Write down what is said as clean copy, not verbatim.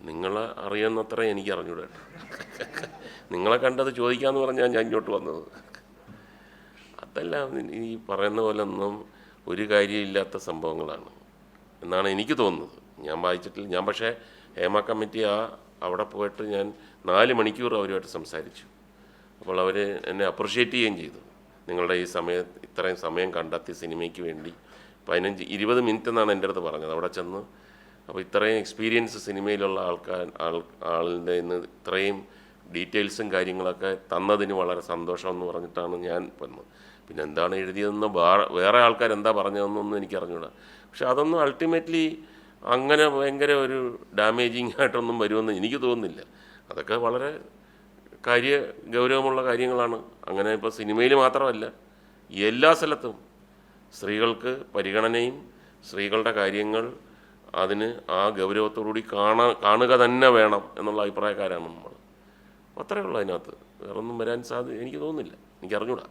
നിങ്ങളെ അറിയുന്നത്ര എനിക്ക് അറിഞ്ഞൂടെ. നിങ്ങളെ കണ്ടത് ചോദിക്കാമെന്ന് പറഞ്ഞാൽ ഞാൻ ഇങ്ങോട്ട് വന്നത്. അതെല്ലാം ഈ പറയുന്ന പോലെ ഒന്നും ഒരു കാര്യമില്ലാത്ത സംഭവങ്ങളാണ് എന്നാണ് എനിക്ക് തോന്നുന്നത്. ഞാൻ വായിച്ചിട്ടില്ല. ഞാൻ പക്ഷേ ഹേമ കമ്മിറ്റി അവിടെ പോയിട്ട് ഞാൻ 4 മണിക്കൂർ അവരുമായിട്ട് സംസാരിച്ചു. അപ്പോൾ അവർ എന്നെ അപ്രിഷ്യേറ്റ് ചെയ്യുകയും ചെയ്തു. നിങ്ങളുടെ ഈ ഇത്രയും സമയം കണ്ടെത്തി സിനിമയ്ക്ക് വേണ്ടി 15-20 മിനിറ്റ് എന്നാണ് എൻ്റെ അടുത്ത് പറഞ്ഞത്. അവിടെ ചെന്ന് അപ്പോൾ ഇത്രയും എക്സ്പീരിയൻസ് സിനിമയിലുള്ള ആളിൻ്റെ ഇന്ന് ഇത്രയും ഡീറ്റെയിൽസും കാര്യങ്ങളൊക്കെ തന്നതിന് വളരെ സന്തോഷമെന്ന് പറഞ്ഞിട്ടാണ് ഞാൻ വന്നത്. പിന്നെ എന്താണ് എഴുതിയതെന്നോ വേറെ ആൾക്കാർ എന്താ പറഞ്ഞതെന്നൊന്നും എനിക്ക് അറിഞ്ഞൂടാ. പക്ഷെ അതൊന്നും അൾട്ടിമേറ്റ്ലി അങ്ങനെ ഭയങ്കര ഒരു ഡാമേജിങ് ആയിട്ടൊന്നും വരുമെന്ന് എനിക്ക് തോന്നുന്നില്ല. അതൊക്കെ വളരെ ഗൗരവമുള്ള കാര്യങ്ങളാണ്. അങ്ങനെ ഇപ്പോൾ സിനിമയിൽ മാത്രമല്ല, എല്ലാ സ്ഥലത്തും സ്ത്രീകൾക്ക് പരിഗണനയും സ്ത്രീകളുടെ കാര്യങ്ങൾ അതിന് ആ ഗൗരവത്തോടുകൂടി കാണുക തന്നെ വേണം എന്നുള്ള അഭിപ്രായക്കാരാണ് നമ്മൾ. അത്രയേ ഉള്ളൂ അതിനകത്ത്. വേറൊന്നും വരാൻ എനിക്ക് തോന്നുന്നില്ല. എനിക്ക് അറിഞ്ഞൂടാ.